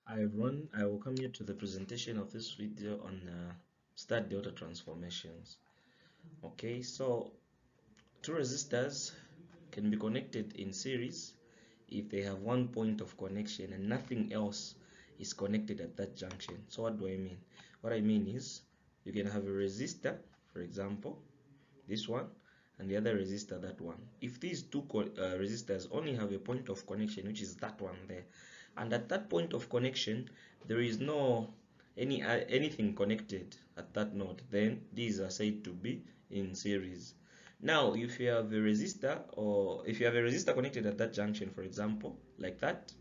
Hi everyone, I welcome you to the presentation of this video on star delta transformations. Okay, so two resistors can be connected in series if they have one point of connection and nothing else is connected at that junction. So what do I mean? What I mean is you can have a resistor, for example, this one, and the other resistor, that one. If these two resistors only have a point of connection, which is that one there, and at that point of connection there is no anything connected at that node, then these are said to be in series. Now if you have a resistor, or if you have a resistor connected at that junction, for example, like that,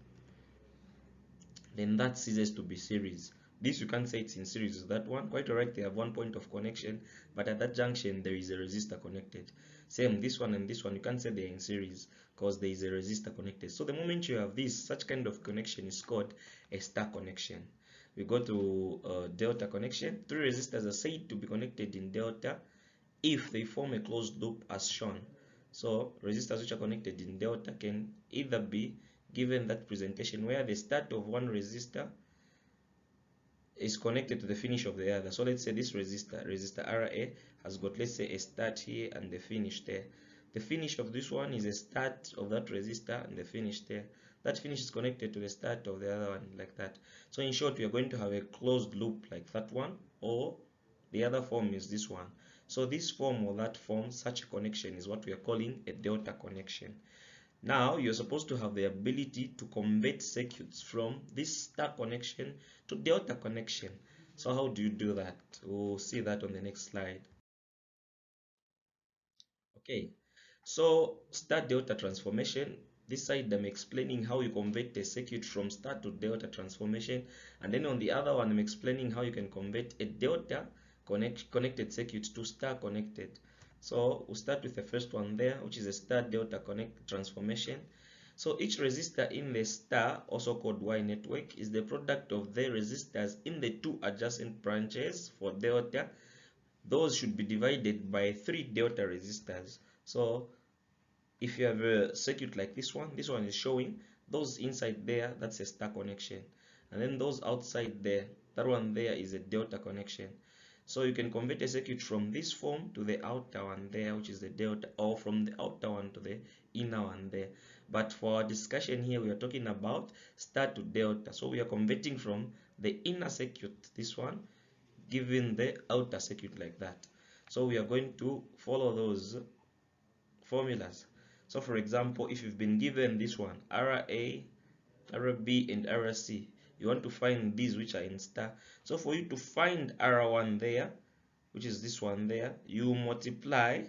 then that ceases to be series. This you can't say it's in series with that one. Quite alright, they have one point of connection, but at that junction there is a resistor connected. Same this one and this one, you can't say they're in series because there is a resistor connected. So the moment you have this, such kind of connection is called a star connection. We go to delta connection. Three resistors are said to be connected in delta if they form a closed loop as shown. So resistors which are connected in delta can either be given that presentation where the start of one resistor is connected to the finish of the other. So let's say this resistor RA, has got, let's say, a start here and the finish there. The finish of this one is a start of that resistor and the finish there. That finish is connected to the start of the other one, like that. So in short, we are going to have a closed loop like that one, or the other form is this one. So this form or that form, such a connection is what we are calling a delta connection. Now you're supposed to have the ability to convert circuits from this star connection to delta connection. So how do you do that? We'll see that on the next slide. Okay, so star delta transformation. This side I'm explaining how you convert a circuit from star to delta transformation, and then on the other one I'm explaining how you can convert a delta connected circuit to star connected. So we'll start with the first one there, which is a star delta connect transformation. So each resistor in the star, also called Y network, is the product of the resistors in the two adjacent branches for delta. Those should be divided by 3 delta resistors. So if you have a circuit like this one is showing those inside there, that's a star connection, and then those outside there, that one there is a delta connection. So you can convert a circuit from this form to the outer one there, which is the delta, or from the outer one to the inner one there. But for our discussion here, we are talking about star to delta. So we are converting from the inner circuit, this one, given the outer circuit like that. So we are going to follow those formulas. So for example, if you've been given this one, RA, RB, and RC, you want to find these which are in star. So for you to find R1 there, which is this one there, you multiply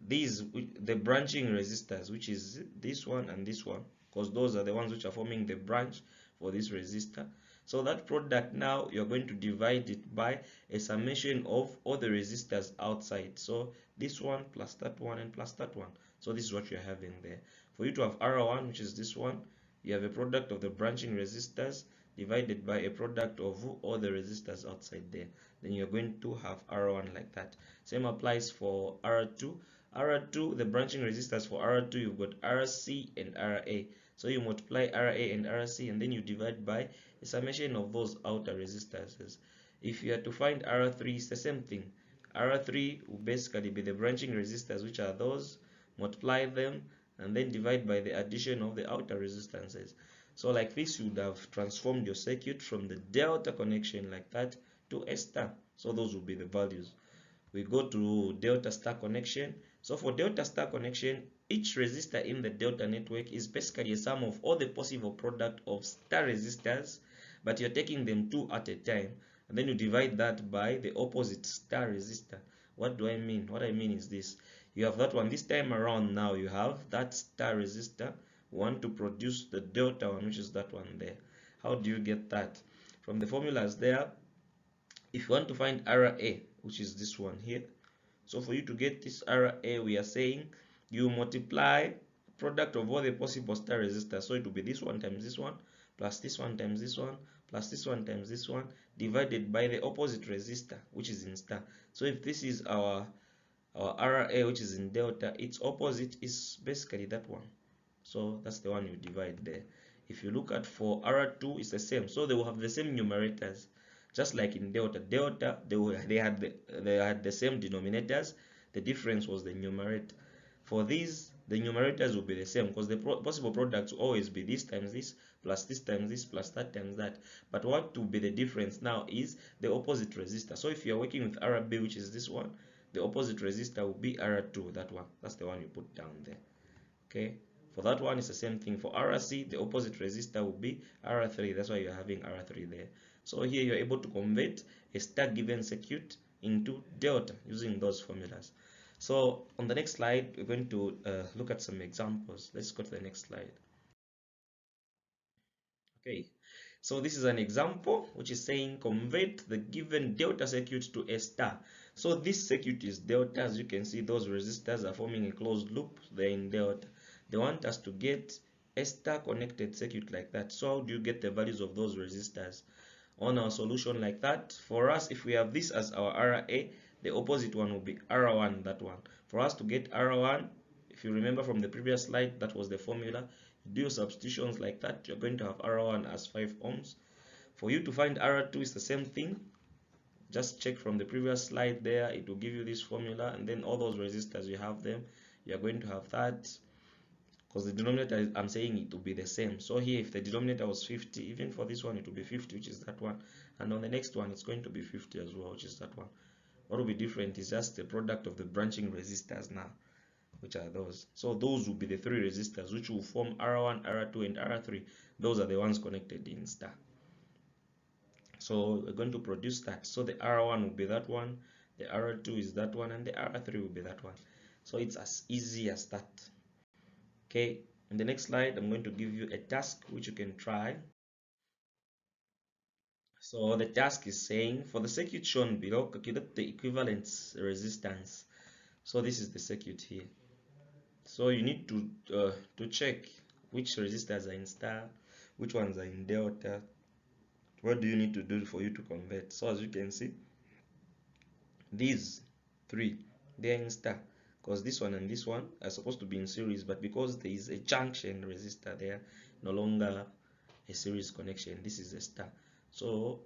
these, the branching resistors, which is this one and this one, because those are the ones which are forming the branch for this resistor. So that product, now you're going to divide it by a summation of all the resistors outside. So this one plus that one and plus that one. So this is what you're having there. For you to have R1, which is this one, you have a product of the branching resistors divided by a product of all the resistors outside there. Then you're going to have R1 like that. Same applies for R2. R2, the branching resistors for R2, you've got RC and RA. So you multiply RA and RC, and then you divide by a summation of those outer resistors. If you are to find R3, it's the same thing. R3 will basically be the branching resistors, which are those, multiply them, and then divide by the addition of the outer resistances. So like this, you would have transformed your circuit from the delta connection like that to a star. So those will be the values. We go to delta star connection. So for delta star connection, each resistor in the delta network is basically a sum of all the possible product of star resistors, but you're taking them two at a time, and then you divide that by the opposite star resistor. What do I mean? What I mean is this: you have that one. This time around, now you have that star resistor one to produce the delta one, which is that one there. How do you get that? From the formulas there, if you want to find RA, which is this one here, so for you to get this RA, we are saying you multiply product of all the possible star resistors. So it will be this one times this one, plus this one times this one, plus this one times this one, divided by the opposite resistor, which is in star. So if this is our RA, which is in delta, its opposite is basically that one. So that's the one you divide there. If you look at for R2, it's the same. So they will have the same numerators, just like in delta. Delta, they had the same denominators. The difference was the numerator. For these, the numerators will be the same because the possible products will always be this times this plus this times this plus that times that. But what will be the difference now is the opposite resistor. So if you're working with RB, which is this one, the opposite resistor will be R2, that one. That's the one you put down there. Okay. For that one, it's the same thing. For RC, the opposite resistor will be R3. That's why you're having R3 there. So here you're able to convert a star given circuit into delta using those formulas. So on the next slide, we're going to look at some examples. Let's go to the next slide. Okay, so this is an example which is saying convert the given delta circuit to a star. So this circuit is delta. As you can see, those resistors are forming a closed loop. They're in delta. They want us to get a star connected circuit like that. So how do you get the values of those resistors on our solution like that? For us, if we have this as our RA, the opposite one will be R1, that one. For us to get R1, if you remember from the previous slide, that was the formula. You do your substitutions like that, you're going to have R1 as 5 ohms. For you to find R2, is the same thing. Just check from the previous slide there, it will give you this formula, and then all those resistors, you have them. You're going to have that, because the denominator, I'm saying it will be the same. So here, if the denominator was 50, even for this one it will be 50, which is that one, and on the next one it's going to be 50 as well, which is that one. What will be different is just the product of the branching resistors now, which are those. So those will be the three resistors which will form R1, R2, and R3. Those are the ones connected in star. So we're going to produce that. So the R1 will be that one, the R2 is that one, and the R3 will be that one. So it's as easy as that. Okay, in the next slide, I'm going to give you a task which you can try. So the task is saying, for the circuit shown below, calculate the equivalent resistance. So this is the circuit here. So you need to check which resistors are in star, which ones are in delta. What do you need to do for you to convert? So as you can see, these three, they're in star, because this one and this one are supposed to be in series, but because there is a junction resistor there, no longer a series connection, this is a star. So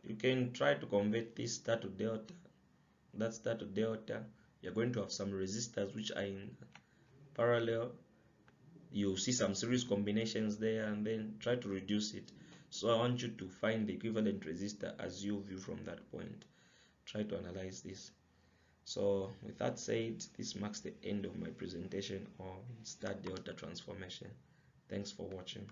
you can try to convert this star to delta, that star to delta. You're going to have some resistors which are in parallel. You'll see some series combinations there, and then try to reduce it. So I want you to find the equivalent resistor as you view from that point. Try to analyze this. So with that said, this marks the end of my presentation on star delta transformation. Thanks for watching.